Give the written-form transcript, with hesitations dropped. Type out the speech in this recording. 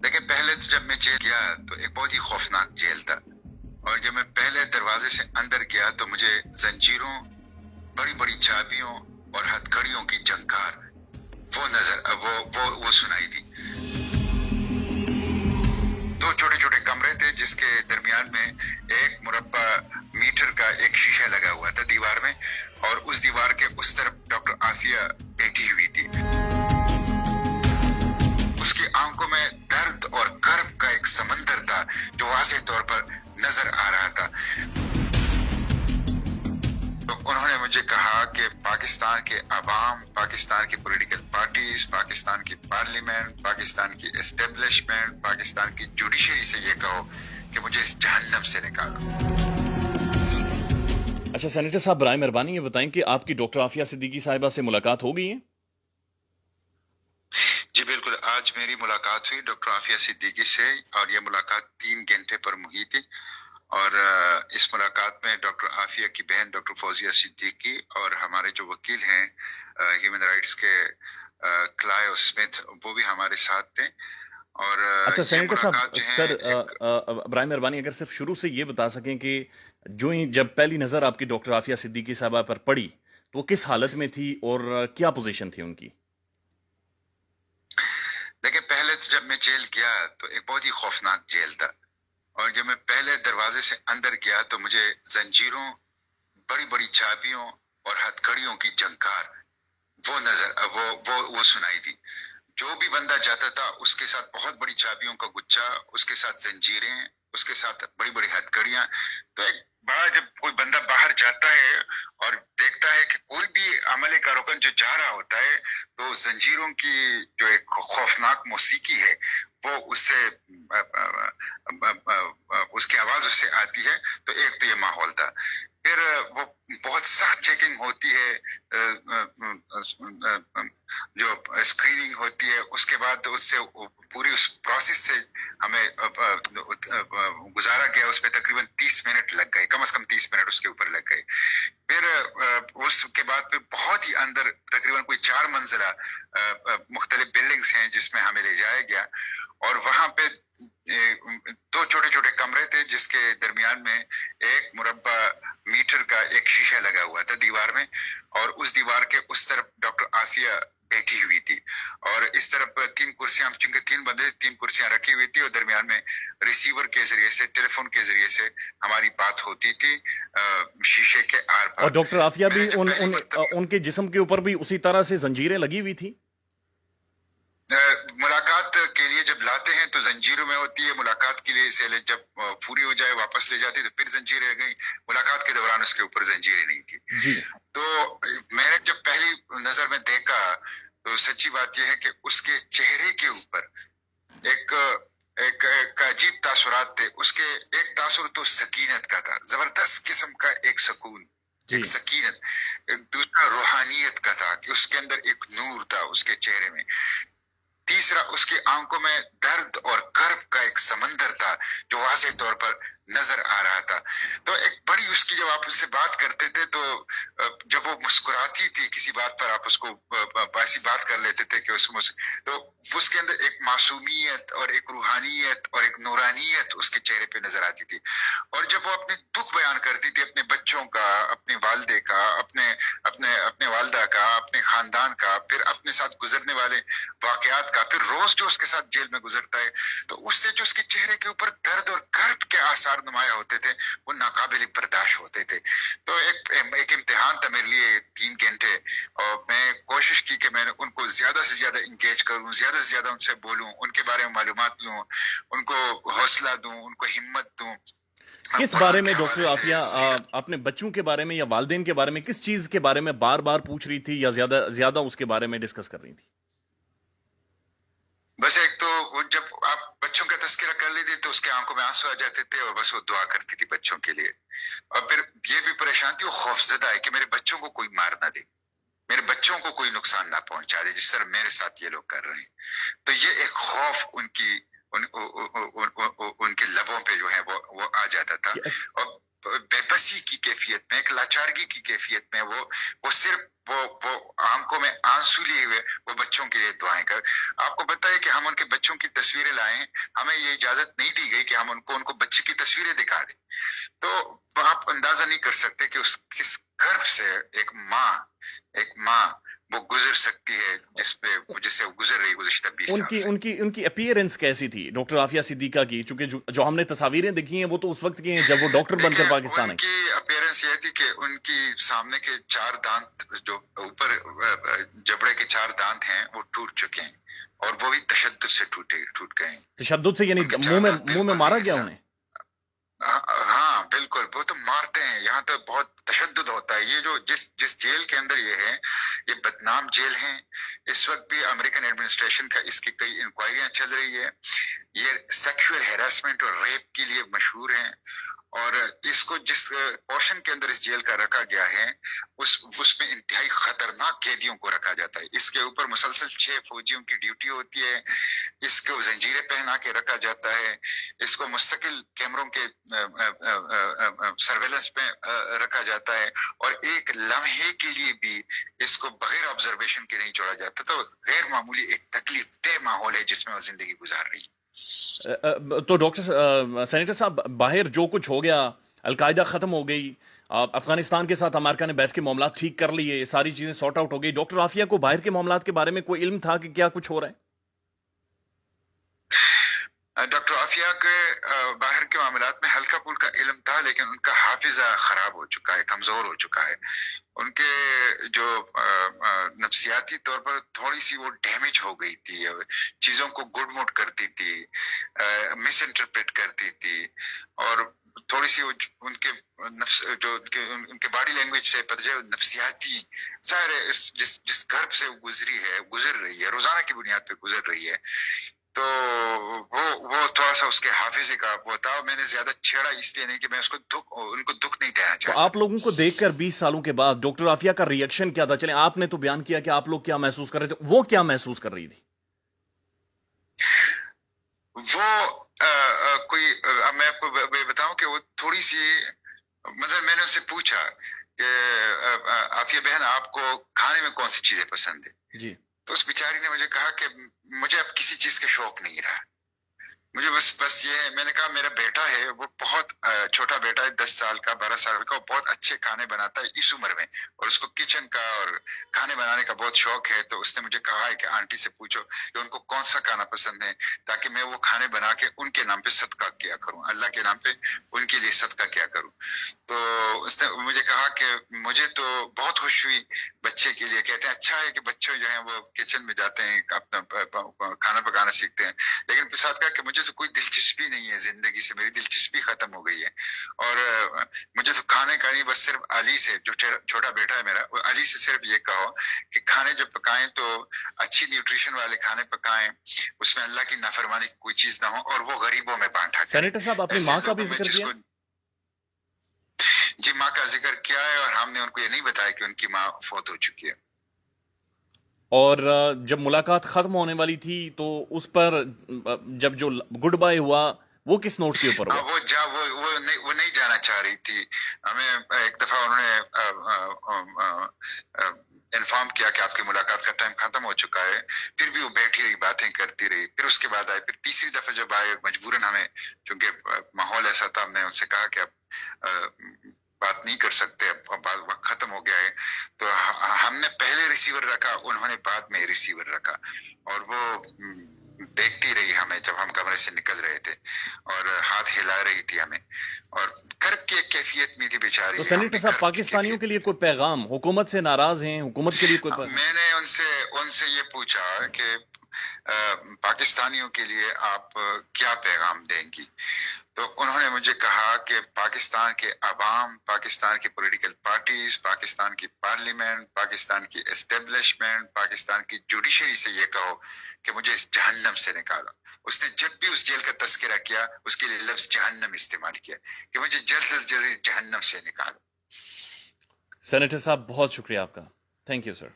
دیکھیں پہلے تو جب میں جیل گیا تو ایک بہت ہی خوفناک جیل تھا، اور جب میں پہلے دروازے سے اندر گیا تو مجھے زنجیروں، بڑی بڑی چابیوں اور ہتھکڑیوں کی جھنکار وہ سنائی دی۔ دو چھوٹے چھوٹے کمرے تھے جس کے درمیان میں ایک مربع میٹر کا ایک شیشہ لگا ہوا تھا دیوار میں، اور اس دیوار کے اس طرف ڈاکٹر عافیہ بیٹھی ہوئی تھی۔ اس کی آنکھوں میں درد اور کرب کا ایک سمندر تھا جو واضح طور پر نظر آ رہا تھا۔ تو انہوں نے مجھے کہا کہ پاکستان کے عوام، پاکستان کی پولیٹیکل پارٹیز، پاکستان کی پارلیمنٹ، پاکستان کی اسٹیبلشمنٹ، پاکستان کی جوڈیشری سے یہ کہو کہ مجھے اس جہنم سے نکالو۔ اچھا سینیٹر صاحب، برائے مہربانی یہ بتائیں کہ آپ کی ڈاکٹر عافیہ صدیقی صاحبہ سے ملاقات ہو گئی ہے؟ جی بالکل، آج میری ملاقات ہوئی ڈاکٹر عافیہ صدیقی سے، اور یہ ملاقات 3 گھنٹے پر ہوئی تھی، اور اس ملاقات میں ڈاکٹر عافیہ کی بہن ڈاکٹر فوزیہ صدیقی اور ہمارے جو وکیل ہیں ہیومن رائٹس کے کلائیو اسمتھ، وہ بھی ہمارے ساتھ تھے۔ اور اچھا یہ سینیٹر صاحب، ملاقات جو سر ہے برائے مہربانی اگر صرف شروع سے یہ بتا سکیں کہ جب پہلی نظر آپ کی ڈاکٹر عافیہ صدیقی صاحبہ پر پڑی تو وہ کس حالت میں تھی اور کیا پوزیشن تھی ان کی؟ دیکھیں پہلے تو جب میں جیل گیا تو ایک بہت ہی خوفناک جیل تھا، اور جب میں پہلے دروازے سے اندر گیا تو مجھے زنجیروں، بڑی بڑی چابیوں اور ہتھکڑیوں کی جھنکار وہ سنائی دی۔ جو بھی بندہ جاتا تھا اس کے ساتھ بہت بڑی چابیوں کا گچھا، اس کے ساتھ زنجیریں، اس کے ساتھ بڑی بڑی ہتھکڑیاں۔ تو ایک بڑا، جب کوئی بندہ باہر جاتا ہے اور دیکھتا ہے کہ کوئی بھی عملے کا رکن جو جا رہا ہوتا ہے تو زنجیروں کی جو ایک خوفناک موسیقی ہے وہ اس کی آواز اس سے آتی ہے۔ تو ایک تو یہ ماحول تھا، پھر وہ بہت سخت چیکنگ ہوتی ہے، جو اسکریننگ ہوتی ہے، اس کے بعد اس سے پوری اس پروسیس سے ہمیں گزارا گیا، اس پہ تقریباً 30 منٹ لگ گئے، کم از کم 30 منٹ اس کے اوپر لگ گئے۔ پھر اس کے بعد پھر بہت ہی اندر تقریباً کوئی 4 منزلہ مختلف بلڈنگز ہیں جس میں ہمیں لے جایا گیا، اور وہاں پہ 2 چھوٹے چھوٹے کمرے تھے جس کے درمیان میں ایک مربع میٹر کا ایک شیشہ لگا ہوا تھا دیوار میں، اور اس دیوار کے اس طرف ڈاکٹر عافیہ بیٹھی ہوئی تھی، اور اس طرف 3 کرسیاں، چونکہ 3 بندے 3 کرسیاں رکھی ہوئی تھی، اور درمیان میں ریسیور کے ذریعے سے، ٹیلی فون کے ذریعے سے ہماری بات ہوتی تھی شیشے کے آر پار۔ اور ڈاکٹر عافیہ بھی ان کے جسم کے اوپر بھی اسی طرح سے زنجیریں لگی ہوئی تھی؟ ملاقات کے لیے جب لاتے ہیں تو زنجیروں میں ہوتی ہے، ملاقات کے لیے سے جب پوری ہو جائے واپس لے جاتے تو پھر زنجیریں گئی، ملاقات کے دوران اس کے اوپر زنجیریں نہیں تھی۔ جی۔ تو میں نے جب پہلی نظر میں دیکھا تو سچی بات یہ ہے کہ اس کے چہرے کے اوپر ایک عجیب تاثرات تھے۔ اس کے ایک تاثر تو سکینت کا تھا، زبردست قسم کا ایک سکون، ایک سکینت، ایک دوسرا روحانیت کا تھا کہ اس کے اندر ایک نور تھا اس کے چہرے میں۔ تیسرا، اس کی آنکھوں میں درد اور کرب کا ایک سمندر تھا جو واضح طور پر نظر آ رہا تھا۔ تو ایک بڑی اس کی، جب آپ اس سے بات کرتے تھے تو جب وہ مسکراتی تھی کسی بات پر، آپ اس کو ایسی بات کر لیتے تھے کہ تو اس کے اندر ایک معصومیت اور ایک روحانیت اور ایک نورانیت اس کے چہرے پہ نظر آتی تھی۔ اور جب وہ اپنے دکھ بیان کرتی تھی، اپنے بچوں کا، اپنے والدے کا، اپنے والدہ کا، اپنے خاندان کا، پھر اپنے ساتھ گزرنے والے واقعات کا، پھر روز جو اس کے ساتھ جیل میں گزرتا ہے، تو اس سے جو اس کے چہرے کے اوپر درد اور کرب کے آثار نمایاں ہوتے تھے وہ ناقابل برداشت ہوتے تھے۔ تو ایک امتحان تھا میرے لیے 3 گھنٹے، اور میں کوشش کی کہ میں ان کو زیادہ سے زیادہ انگیج کروں، زیادہ سے زیادہ ان سے بولوں، ان کے بارے میں معلومات لوں، ان کو حوصلہ دوں، ان کو ہمت دوں۔ کس بارے میں ڈاکٹر عافیہ اپنے بچوں کے بارے میں یا والدین کے بارے میں کس چیز کے بارے میں بار بار پوچھ رہی تھی یا زیادہ اس کے بارے میں ڈسکس کر رہی تھی؟ بس ایک تو جب آپ بچوں کا تذکرہ کر لیتے تو اس کے آنکھوں میں آنسو آ جاتے تھے، اور بس وہ دعا کرتی تھی بچوں کے لیے، اور پھر یہ بھی پریشان تھی، وہ خوفزدہ ہے کہ میرے بچوں کو کوئی مار نہ دے، میرے بچوں کو کوئی نقصان نہ پہنچا دے جس طرح میرے ساتھ یہ لوگ کر رہے ہیں۔ تو یہ ایک خوف ان کے لبوں پہ جو ہے وہ آ جاتا تھا، اور बेबसी की कैफियत में, एक लाचारगी की कैफियत में वो सिर्फ वो आंखों में आंसू लिए हुए वो बच्चों के लिए दुआएं कर। आपको पता है कि हम उनके बच्चों की तस्वीरें लाए हैं, हमें ये इजाजत नहीं दी गई कि हम उनको बच्चे की तस्वीरें दिखा दें। तो आप अंदाजा नहीं कर सकते कि उस किस गर्भ से एक माँ वो गुजर सकती है जिससे वो गुजर रही गुज़िश्ता 20 साल से। उनकी अपीयरेंस कैसी थी डॉक्टर आफिया सिद्दीका की? चूंकि जो हमने तस्वीरें देखी हैं वो तो उस वक्त की हैं जब वो डॉक्टर बनकर पाकिस्तान आई। उनकी अपीयरेंस ये थी कि उनकी सामने के 4 दांत जो ऊपर जबड़े के 4 दांत हैं वो टूट चुके हैं, और वो भी तशद्दुद से टूट गए हैं। तशद्दुद से यानी मुंह में मारा गया उन्हें? हाँ बिल्कुल, वो तो मारते हैं, यहाँ तो बहुत तशद्दुद होता है। ये जो जिस जेल के अंदर ये है, ये बदनाम जेल है। इस वक्त भी अमेरिकन एडमिनिस्ट्रेशन का इसकी कई इंक्वायरियां चल रही है। ये सेक्सुअल हैरेसमेंट और रेप के लिए मशहूर है, और इसको जिस पोर्शन के अंदर इस जेल का रखा गया है उसमें इंतहाई खतरनाक कैदियों को रखा जाता है। इसके ऊपर मुसलसल 6 फौजियों की ड्यूटी होती है, इसको जंजीरें पहना के रखा जाता है, इसको मुस्तकिल कैमरों के सर्वेलेंस पे रखा जाता है, और एक लम्हे के लिए भी इसको बगैर ऑब्जर्वेशन के नहीं छोड़ा जाता। तो गैर मामूली एक तकलीफ देह माहौल है जिसमें वो जिंदगी गुजार रही है। तो डॉक्टर सेनेटर साहब, बाहर जो कुछ हो गया, अलकायदा खत्म हो गई, अफगानिस्तान के साथ अमेरिका ने बैठ के मामला ठीक कर लिए, सारी चीजें सॉर्ट आउट हो गई, डॉक्टर आफिया को बाहर के मामला के बारे में कोई इल्म था कि क्या कुछ हो रहा है? डॉक्टर आफिया के बाहर के मामलात में हल्का फुल्का इल्म था, लेकिन उनका हाफिजा खराब हो चुका है, कमजोर हो चुका है। उनके जो नफ्सियाती तौर पर थोड़ी सी वो डैमेज हो गई थी, चीजों को गुडमुड करती थी, मिस इंटरप्रेट करती थी, और थोड़ी सी उनके नफ्स जो उनके बॉडी लैंग्वेज से पता चले नफ्सियाती, जाहिर है जिस गर्भ से वो गुजर रही है, रोजाना की बुनियाद पे गुजर रही है, तो वो थोड़ा सा उसके हाफिजे का वो था। मैंने ज्यादा छेड़ा इसलिए नहीं कि मैं उनको दुख नहीं देना चाहता। तो आप लोगों को देखकर 20 सालों के बाद डॉक्टर आफिया का रिएक्शन क्या था? चले, आपने तो बयान किया कि आप लोग क्या महसूस कर रहे थे, वो क्या महसूस कर रही थी? वो मैं आपको बताऊं कि वो थोड़ी सी, मतलब मैंने उनसे पूछा कि आफिया बहन आपको खाने में कौन सी चीजें पसंद है जी? तो उस बेचारी ने मुझे कहा कि मुझे अब किसी चीज का शौक नहीं रहा, मुझे बस ये, मैंने कहा मेरा बेटा है, वो बहुत छोटा बेटा है, 10 साल का 12 साल का, वो बहुत अच्छे खाने बनाता है इस उम्र में, और उसको किचन का और खाने बनाने का बहुत शौक है। तो उसने मुझे कहा है कि आंटी से पूछो कि उनको कौन सा खाना पसंद है, ताकि मैं वो खाने बना के उनके नाम पे सदका किया करूं, अल्लाह के नाम पे उनके लिए सदका किया करूं। तो उसने मुझे कहा कि मुझे तो बहुत खुश हुई बच्चे के लिए। कहते हैं अच्छा है कि बच्चे जो हैं वो किचन में जाते हैं, अपना खाना पकाना सीखते हैं, लेकिन फिर साथ कहा कि मुझे तो कोई दिलचस्पी नहीं है जिंदगी से, मेरी दिलचस्पी खत्म हो गई है, और मुझे तो खाने का नहीं, बस सिर्फ अली से, जो छोटा बेटा है मेरा, वो अली से सिर्फ ये कहो कि खाने जब पकाएं तो अच्छी न्यूट्रिशन वाले खाने पकाएं, उसमें अल्लाह की नाफरमानी की कोई चीज ना हो, और वो गरीबों में बांटा करें। सेनेटर साहब, अपनी माँ का भी जिक्र किया? जी, माँ का जिक्र किया है, और हमने उनको ये नहीं बताया कि उनकी माँ फौत हो चुकी है। और जब मुलाकात खत्म होने वाली थी तो उस पर जब जो गुड बाय हुआ वो किस नोट के ऊपर हुआ? वो नहीं जाना चाह रही थी। हमें एक दफा उन्होंने इन्फॉर्म किया कि आपकी मुलाकात का टाइम खत्म हो चुका है, फिर भी वो बैठी रही, बातें करती रही। फिर उसके बाद आए, फिर तीसरी दफा जब आए मजबूरन, हमें क्योंकि माहौल ऐसा था, हमने उनसे कहा कि अब बात नहीं कर सकते, अब वक्त खत्म हो गया है। तो हमने पहले रिसीवर रखा, उन्होंने बाद में रिसीवर रखा, और वो देखती रही हमें जब हम कमरे से निकल रहे थे, और हाथ हिला रही थी हमें, और कर्ब की एक कैफियत में थी बेचारी। तो सेनेटर साहब, पाकिस्तानियों के लिए कोई पैगाम, हुकूमत से नाराज हैं, हुकूमत के लिए कोई पैगाम? मैंने उनसे ये पूछा कि पाकिस्तानियों के लिए आप क्या पैगाम देंगी, तो उन्होंने मुझे कहा कि पाकिस्तान के अवाम, पाकिस्तान की पॉलिटिकल पार्टीज, पाकिस्तान की पार्लियामेंट, पाकिस्तान की एस्टेब्लिशमेंट, पाकिस्तान की जुडिशरी से ये कहो कि मुझे इस जहन्नम से निकालो। उसने जब भी उस जेल का तस्करा किया, उसके लिए लफ्ज जहन्नम इस्तेमाल किया कि मुझे जल्द से जल्द जहन्नम से निकालो। सेनेटर साहब, बहुत शुक्रिया आपका। Thank you sir.